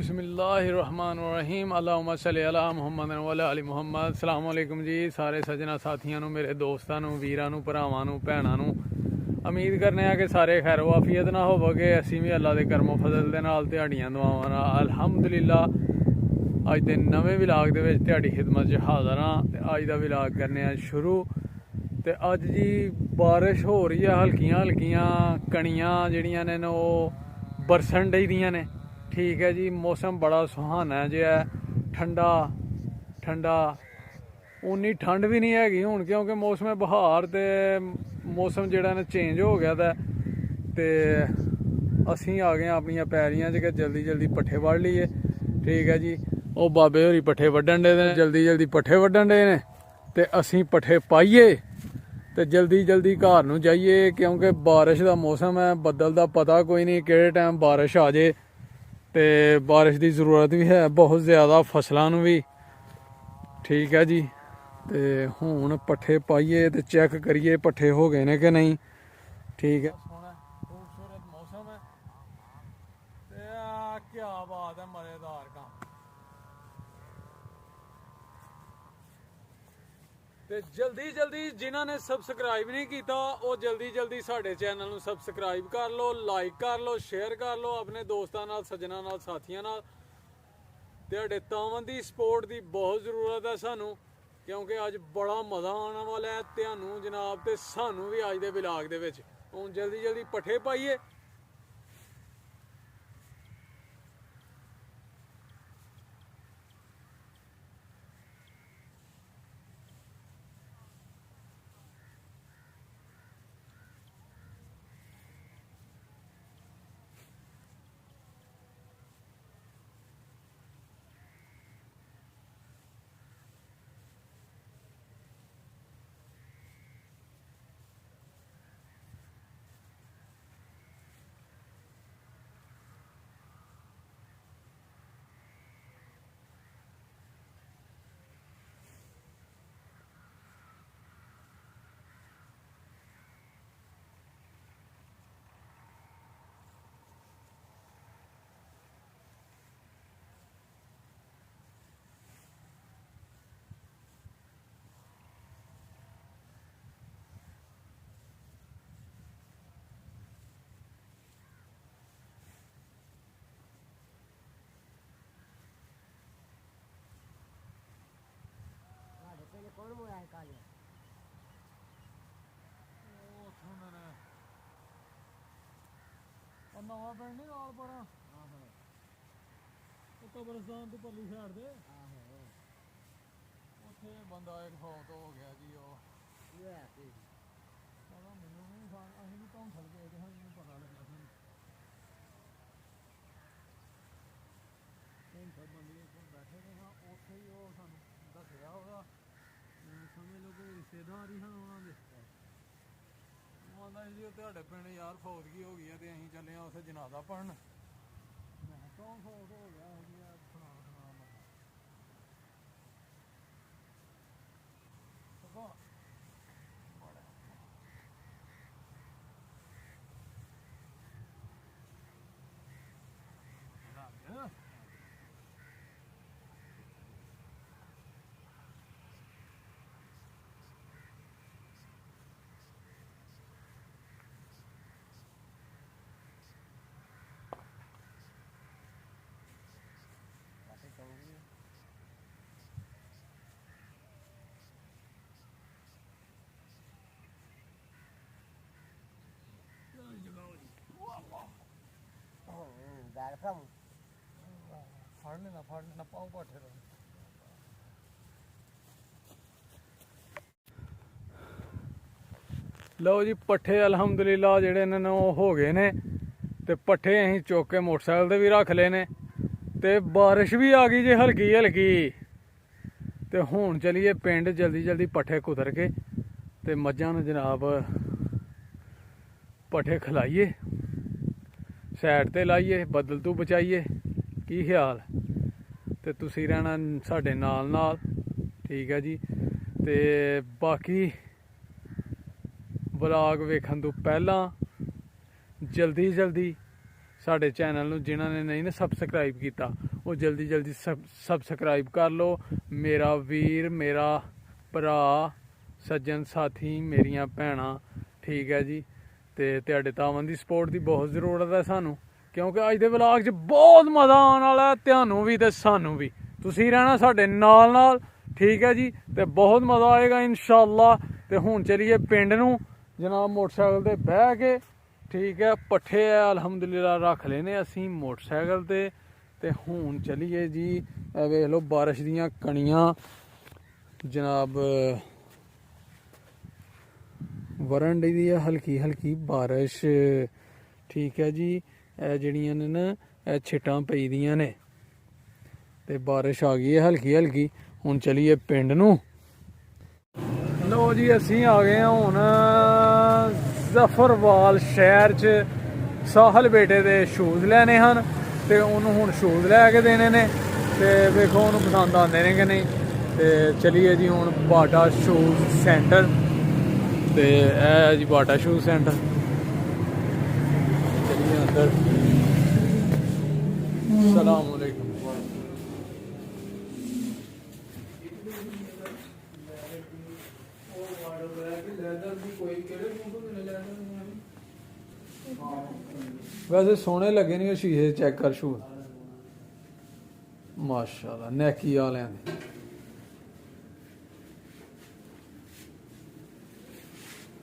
बिस्मिल्लाहिर्रहमानिर्रहीम अल्लाहुम्मा सल्ली अला मुहम्मद व अला आलि मुहम्मद। अस्सलाम वालेकुम जी सारे सजना साथियों नू, मेरे दोस्तों नू, वीरां नू, भरावां नू, भैणां नू। उम्मीद करने कि सारे खैर वाफियत ना होवोगे। असीं भी अल्लाह दे करमो फजल दे नाल तुहाड़ियां दुआवां नाल अल्हम्दुलिल्लाह अज दे नवें विलाग दे विच तुहाड़ी खिदमत च हाज़र हां। ते अज दा विलाग करने आ शुरू। ते अज जी बारिश हो रही है, हल्कियां हल्कियां कणियां जिहड़ियां ने ओह बरसन डई दियां ने। ठीक है जी, मौसम बड़ा सुहाना जिहा है, ठंडा ठंडा। उन्नी ठंड भी नहीं हैगी हुण, क्योंकि मौसम बहार ते मौसम जिहड़ा ना चेंज हो गया ते असीं आ गए अपनियां पैरियां च कि जल्दी जल्दी पट्ठे वढ़ लीए। ठीक है जी, ओह बाबे होरी पट्ठे वड्ढन डे ने, जल्दी जल्दी पट्ठे वड्ढन डे ने ते असीं पट्ठे पाइए ते जल्दी जल्दी घर नूं जाइए, क्योंकि बारिश दा मौसम है। बदल दा पता कोई नहीं किहड़े टाइम बारिश आ जाए। ते बारिश की जरूरत भी है बहुत ज़्यादा फसलों नूं भी। ठीक है जी, ते हुण पट्ठे पाइए ते चेक करिए पट्ठे हो गए ने कि नहीं। ठीक है, खूबसूरत मौसम है ते क्या बात है, मज़ेदार काम। ते जल्दी जल्दी जिन्हों ने सबसक्राइब नहीं किया वो जल्दी जल्दी साडे चैनल नूं सबसक्राइब कर लो, लाइक कर लो, शेयर कर लो अपने दोस्तों नाल, सज्जनां नाल, साथियां नाल। तुहाडे तावन दी सपोर्ट की बहुत जरूरत है सानू, क्योंकि अज बड़ा मज़ा आने वाला है तुहानू जनाब ते सानू भी अज दे विलाग दे विच। हुण जल्दी जल्दी पट्ठे पाइए। कौन मोया है काले नवा पिंड नहीं नाल परा कब्रिस्तान तो परली साइड दे उत्थे बंदा एक फौत हो गया जी। पता मैनू नहीं, असीं भी धौंसल गए थे, सानू पता लगा सानू धौंसल मंडी बैठे थे हाँ, उत्थे ही वो सानू दस्सिया ओहदा समझ लो कोई रिश्तेदार ही हाँ उन्होंने। आंदा जी तुहाडे पिंड यार फौतगी हो गई है ते असीं चले उत्थे जनाजा पढ़न। मैं कौन फौत हो गया सुना सुना मतलब फड़ लेना पाओ पट्ठे तो। लो जी पट्ठे अलहमदुलिल्लाह जेहड़े ने हो गए ने ते पट्ठे असीं चुक के मोटरसाइकिल ते भी रख ले ने ते बारिश भी आ गई जी हल्की हल्की। ते हुण चलिए पिंड जल्दी जल्दी पट्ठे कुतर के ते मज्झां नूं जनाब पट्ठे खिलाइए, साइड ते लाइए, बदल तू बचाइए। की ख्याल ते तुसीं रहना साडे नाल नाल। ठीक है जी, ते बाकी व्लॉग वेखण तो पहला जल्दी जल्दी ਸਾਡੇ ਚੈਨਲ ਨੂੰ ਜਿਨ੍ਹਾਂ ਨੇ ਨਹੀਂ ਨਾ ਸਬਸਕ੍ਰਾਈਬ ਕੀਤਾ ਉਹ ਜਲਦੀ ਜਲਦੀ ਸਬਸਕ੍ਰਾਈਬ ਕਰ ਲਓ। ਮੇਰਾ ਵੀਰ, ਮੇਰਾ ਭਰਾ, ਸੱਜਣ ਸਾਥੀ, ਮੇਰੀਆਂ ਭੈਣਾਂ, ਠੀਕ ਹੈ ਜੀ। ਤੇ ਤੁਹਾਡੇ ਤਾਵਾਂ ਦੀ ਸਪੋਰਟ ਦੀ ਬਹੁਤ ਜ਼ਰੂਰਤ ਹੈ ਸਾਨੂੰ, ਕਿਉਂਕਿ ਅੱਜ ਦੇ ਵਲੌਗ 'ਚ ਬਹੁਤ ਮਜ਼ਾ ਆਉਣ ਵਾਲਾ ਤੁਹਾਨੂੰ ਵੀ ਤੇ ਸਾਨੂੰ ਵੀ। ਤੁਸੀਂ ਰਹਿਣਾ ਸਾਡੇ ਨਾਲ ਨਾਲ, ਠੀਕ ਹੈ ਜੀ। ਤੇ ਬਹੁਤ ਮਜ਼ਾ ਆਏਗਾ ਇਨਸ਼ਾਅੱਲਾ। ਤੇ ਹੁਣ ਚਲੀਏ ਪਿੰਡ ਨੂੰ ਜਨਾਬ ਮੋਟਰਸਾਈਕਲ ਤੇ ਬਹਿ ਕੇ, ਠੀਕ ਹੈ। ਪੱਠੇ ਆ ਅਲਹਮਦੁਲਿਲਾ ਰੱਖ ਲੈਨੇ ਅਸੀਂ ਮੋਟਰਸਾਈਕਲ ਤੇ। ਤੇ ਹੁਣ ਚਲੀਏ ਜੀ। ਇਹ ਵੇਖ ਲਓ ਬਾਰਿਸ਼ ਦੀਆਂ ਕਣੀਆਂ ਜਨਾਬ ਵਰਨ ਦੀ ਹੈ, ਹਲਕੀ ਹਲਕੀ ਬਾਰਿਸ਼, ਠੀਕ ਹੈ ਜੀ। ਇਹ ਜਿਹੜੀਆਂ ਨੇ ਨਾ ਇਹ ਛਿੱਟਾਂ ਪਈ ਦੀਆਂ ਨੇ ਤੇ ਬਾਰਿਸ਼ ਆ ਗਈ ਹੈ ਹਲਕੀ ਹਲਕੀ। ਹੁਣ ਚਲੀਏ ਪਿੰਡ ਨੂੰ। ਲੋ ਜੀ ਅਸੀਂ ਆ ਗਏ ਹਾਂ ਹੁਣ ਜ਼ਫਰਵਾਲ ਸ਼ਹਿਰ 'ਚ। ਸਾਹਿਲ ਬੇਟੇ ਦੇ ਸ਼ੂਜ਼ ਲੈਣੇ ਹਨ ਤੇ ਉਹਨੂੰ ਹੁਣ ਸ਼ੂਜ਼ ਲੈ ਕੇ ਦੇਣੇ ਨੇ ਤੇ ਵੇਖੋ ਉਹਨੂੰ ਪਸੰਦ ਆਉਂਦੇ ਨੇ ਕਿ ਨਹੀਂ। ਤੇ ਚਲੀਏ ਜੀ ਹੁਣ ਬਾਟਾ ਸ਼ੂਜ਼ ਸੈਂਟਰ। ਤੇ ਇਹ ਜੀ ਬਾਟਾ ਸ਼ੂਜ਼ ਸੈਂਟਰ। ਚਲੀਏ ਅੰਦਰ। ਸਲਾਮ ਅਲੈਕੁਮ। वैसे सोने लगे नहीं शीशे चेक कर शूज माशाल्लाह नैकी वाले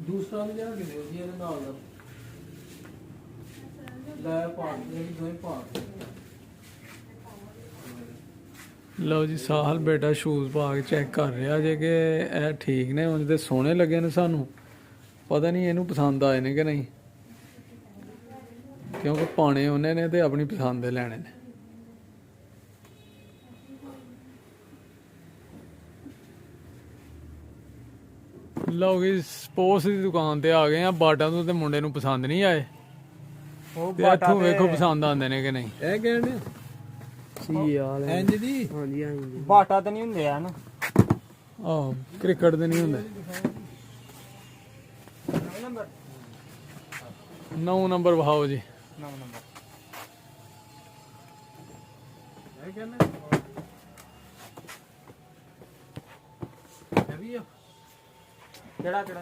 दूसरा भी जरा किदे जी ਇਹਦੇ ਨਾਲ ਦਾ ਲੈ ਪਾ ਦੇ ਦੋਵੇਂ ਪਾ। ਲਓ ਜੀ ਸਾਹਿਲ ਬੇਟਾ ਸ਼ੂਜ਼ ਪਾ ਕੇ ਚੈੱਕ ਕਰ ਰਿਹਾ ਜੇ ਕਿ ਇਹ ਠੀਕ ਨੇ, ਉਂਝ ਤੇ ਸੋਹਣੇ ਲੱਗੇ ਨੇ ਸਾਨੂੰ। ਪਤਾ ਨਹੀਂ ਇਹਨੂੰ ਪਸੰਦ ਆਏ ਨੇ ਕਿ ਨਹੀਂ, ਕਿਉਂਕਿ ਪਾਣੇ ਉਹਨੇ ਨੇ ਤੇ ਆਪਣੀ ਪਸੰਦ ਦੇ ਲੈਣੇ ਨੇ। ਲਓ ਜੀ ਸਪੋਰਟਸ ਦੀ ਦੁਕਾਨ ਤੇ ਆ ਗਏ ਆ। ਬਾਟਾ ਤੋਂ ਤੇ ਮੁੰਡੇ ਨੂੰ ਪਸੰਦ ਨਹੀਂ ਆਏ ਤੇ ਇੱਥੋਂ ਵੇਖੋ ਪਸੰਦ ਆਉਂਦੇ ਨੇ ਕਿ ਨਹੀਂ। ਇਹ ਕਹਿੰਦੇ ਸੀ ਯਾਰ ਇੰਜ ਦੀ ਹਾਂਜੀ ਹਾਂਜੀ ਬਾਟਾ ਤੇ ਨਹੀਂ ਹੁੰਦੇ ਹਨ। ਆਹੋ ਕ੍ਰਿਕਟ ਦੇ ਨਹੀਂ ਹੁੰਦੇ। 9 ਨੰਬਰ ਵਹਾਓ ਜੀ। 9 ਨੰਬਰ ਇਹ ਕਹਿੰਦੇ ਇਹ ਵੀ ਆ ਕਿਹੜਾ ਕਿਹੜਾ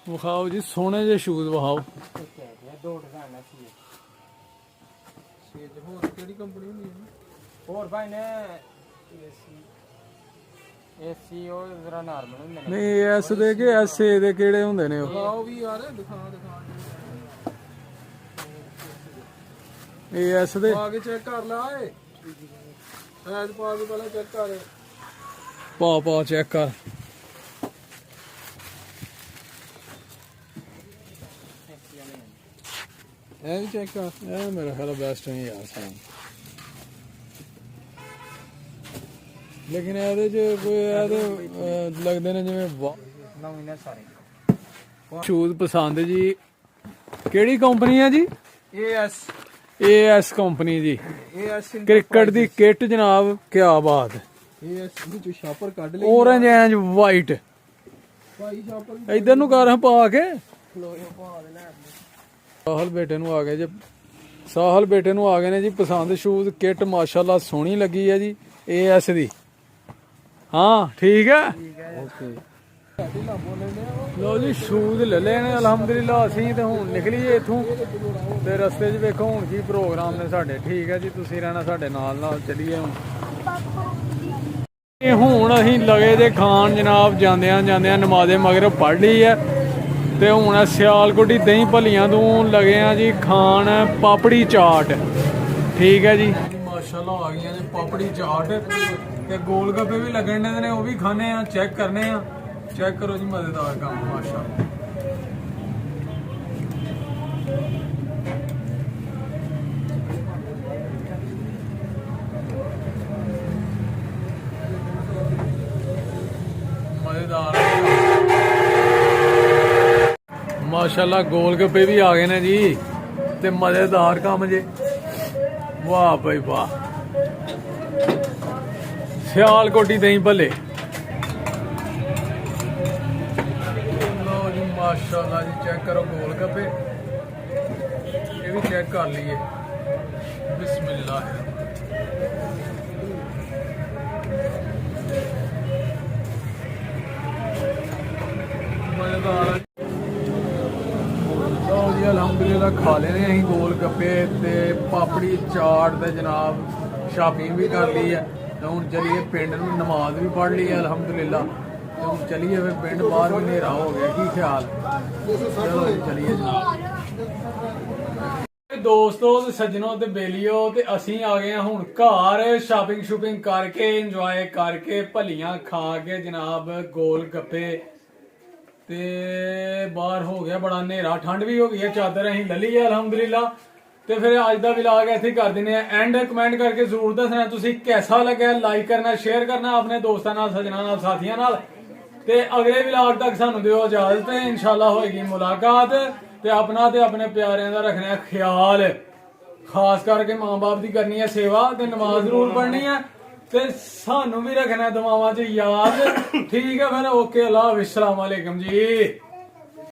ਵਿਖਾਓ ਜੀ ਸੋਹਣੇ ਜਿਹੇ ਸ਼ੂਜ਼ ਵਿਖਾਓ। ਦੋ ਡਿਜ਼ਾਈਨ ਆ ਸੀ ਸੇਜ। ਹੋਰ ਕਿਹੜੀ ਕੰਪਨੀ ਹੁੰਦੀ ਹੈ? ਹੋਰ ਭਾਈ ਨੇ ਏਸੀ ਉਹ ਜ਼ਰਾ ਨਾਰਮਲ ਹੁੰਦੇ ਨੇ। ਨਹੀਂ ਐਸ ਦੇ ਕਿ ਐਸ ਏ ਦੇ ਕਿਹੜੇ ਹੁੰਦੇ ਨੇ ਉਹ? ਉਹ ਵੀ ਯਾਰ ਦਿਖਾ ਇਹ ਐਸ ਦੇ ਪਾ ਕੇ ਚੈੱਕ ਕਰ ਲਾ ਏ। ਐਡ ਪਾ ਕੇ ਪਹਿਲਾਂ ਚੈੱਕ ਕਰ। ਪਾ ਚੈੱਕ ਕਰ। ਇਹ ਵੀ ਚੈੱਕ ਕਰ। ਇਹ ਮੇਰਾ ਖਿਆਲ ਬੈਸਟ ਨਹੀਂ ਯਾਰ ਸਾਂ। ਲੇਕਿਨ ਇਹਦੇ ਚ ਕੋਈ ਇਹਦੇ ਲੱਗਦੇ ਨੇ ਜਿਵੇਂ ਨਵੇਂ ਨੇ ਸਾਰੇ ਸ਼ੂਜ਼ ਪਸੰਦ ਜੀ। ਕਿਹੜੀ ਕੰਪਨੀ ਹੈ ਜੀ? AS ਕੰਪਨੀ ਜੀ। ਕ੍ਰਿਕਟ ਦੀ ਕਿੱਟ ਜਨਾਬ, ਕਿਆ ਬਾਤ। AS ਵਿੱਚ ਸ਼ਾਪਰ ਕੱਢ ਲਈ। Orange and white. Bhai shopper ਇਧਰ ਨੂੰ ਕਰ ਪਾ ਕੇ। ਖਲੋਏ ਪਾ ਦੇ ਲੈ। ਸਾਹਿਲ ਬੇਟੇ ਨੂੰ ਆ ਗਏ ਜੀ। ਸਾਹਿਲ ਬੇਟੇ ਨੂੰ ਆ ਗਏ ਨੇ ਜੀ ਪਸੰਦ ਸ਼ੂਜ਼। ਕਿੱਟ ਮਾਸ਼ਾਅੱਲਾ ਸੋਹਣੀ ਲੱਗੀ ਹੈ ਜੀ AS ਦੀ। ਹਾਂ ਠੀਕ ਹੈ ਓਕੇ। ਲੋ ਜੀ ਸ਼ੂਜ਼ ਲੈ ਲਏ ਨੇ ਅਲਹਮਦੁਲਿਲਾ ਅਸੀਂ। ਤੇ ਹੁਣ ਨਿਕਲੀਏ ਇੱਥੋਂ ਤੇ ਰਸਤੇ 'ਚ ਵੇਖੋ ਹੁਣ ਕੀ ਪ੍ਰੋਗਰਾਮ ਨੇ ਸਾਡੇ, ਠੀਕ ਹੈ ਜੀ। ਤੁਸੀਂ ਰਹਿਣਾ ਸਾਡੇ ਨਾਲ ਨਾਲ। ਚੱਲੀਏ ਹੁਣ। ਇਹ ਹੁਣ ਅਸੀਂ ਲਗੇ ਜੇ ਖਾਣ ਜਨਾਬ। ਜਾਂਦਿਆਂ ਜਾਂਦਿਆਂ ਨਮਾਜ਼ੇ ਮਗਰ ਪੜ੍ਹ ਲਈ ਹੈ ਤੇ ਹੁਣ ਸਿਆਲਕੋਟੀ ਦਹੀਂ ਭੱਲੀਆਂ ਤੋਂ ਲਗੇ ਆ ਜੀ ਖਾਣ ਪਾਪੜੀ ਚਾਟ, ਠੀਕ ਹੈ ਜੀ। ਮਾਸ਼ਾਅੱਲਾ ਆ ਗਈਆਂ ਜੀ ਪਾਪੜੀ ਚਾਟ ਤੇ ਗੋਲ ਗੱਪੇ ਵੀ ਲੱਗਣ ਨੇ, ਉਹ ਵੀ ਖਾਣੇ ਆ, ਚੈੱਕ ਕਰਨੇ ਆ। ਚੈੱਕ ਕਰੋ ਜੀ ਮਜ਼ੇਦਾਰ ਕੰਮ ਮਾਸ਼ਾਅੱਲਾ। ਮਜ਼ੇਦਾਰ ਮਾਸ਼ਾਅੱਲਾ। ਗੋਲ ਗੱਪੇ ਵੀ ਆ ਗਏ ਨੇ ਜੀ ਤੇ ਮਜ਼ੇਦਾਰ ਕੰਮ ਜੇ। ਵਾਹ ਭਾਈ ਵਾਹ। ਸਿਆਲਕੋਟੀ ਦਹੀਂ ਭੱਲੇ। माशाल्लाह जी चेक करो गोल गप्पे ये भी चेक कर लिए बिस्मिल्लाह मजेदार लो जी अलहमदुलिल्लाह खा लेने अं गोल गप्पे ते पापड़ी चाट ते जनाब शॉपिंग भी कर ली है तो हूँ चलिए पिंड में नमाज भी पढ़ ली है अलहमदुलिल्लाह तो हूँ चलिए फिर पिंड बाहर भी हनेरा हो गया की ख्याल चलो जी चलिए जनाब ਦੋਸਤੋ ਤੇ ਸੱਜਣੋ ਤੇ ਬੇਲੀਓ ਤੇ ਅਸੀਂ ਆ ਗਏ ਹਾਂ ਹੁਣ ਘਰ ਸ਼ਾਪਿੰਗ ਕਰਕੇ ਇੰਜੋਏ ਕਰਕੇ ਭਲੀਆਂ ਖਾ ਕੇ ਜਨਾਬ ਗੋਲ ਗੱਪੇ ਤੇ ਬਾਹਰ ਹੋ ਗਿਆ ਬੜਾ ਹਨੇਰਾ ਠੰਡ ਵੀ ਹੋ ਗਈ ਹੈ ਚਾਦਰ ਅਸੀਂ ਲੈ ਲਈ ਹੈ ਅਲਹਮਦੁਲਿਲਾ ਤੇ ਫਿਰ ਅੱਜ ਦਾ ਵਲੌਗ ਇੱਥੇ ਕਰ ਦਿੰਦੇ ਆ ਐਂਡ ਕਮੈਂਟ ਕਰਕੇ ਜ਼ਰੂਰ ਦੱਸਣਾ ਤੁਸੀਂ ਕਿਹਦਾ ਲੱਗਿਆ ਲਾਈਕ ਕਰਨਾ ਸ਼ੇਅਰ ਕਰਨਾ ਆਪਣੇ ਦੋਸਤਾਂ ਨਾਲ ਸੱਜਣਾਂ ਨਾਲ ਸਾਥੀਆਂ ਨਾਲ ਤੇ ਅਗਲੇ ਵਲੌਗ ਤੱਕ ਸਾਨੂੰ ਦਿਓ ਇਜਾਜ਼ਤ ਤੇ ਇਨਸ਼ਾਅੱਲਾ ਹੋਏਗੀ ਮੁਲਾਕਾਤ ਤੇ ਆਪਣਾ ਤੇ ਆਪਣੇ ਪਿਆਰਿਆਂ ਦਾ ਰੱਖਣਾ ਖਿਆਲ ਖਾਸ ਕਰਕੇ ਮਾਂ-ਬਾਪ ਦੀ ਕਰਨੀ ਹੈ ਸੇਵਾ ਤੇ ਨਮਾਜ਼ ਜ਼ਰੂਰ ਪੜ੍ਹਨੀ ਹੈ ਤੇ ਸਾਨੂੰ ਵੀ ਰੱਖਣਾ ਦੁਆਵਾਂ 'ਚ ਯਾਦ ਠੀਕ ਹੈ ਫਿਰ ਓਕੇ ਅੱਲਾ ਹਾਫਿਜ਼ अस्सलाम वालेकुम जी।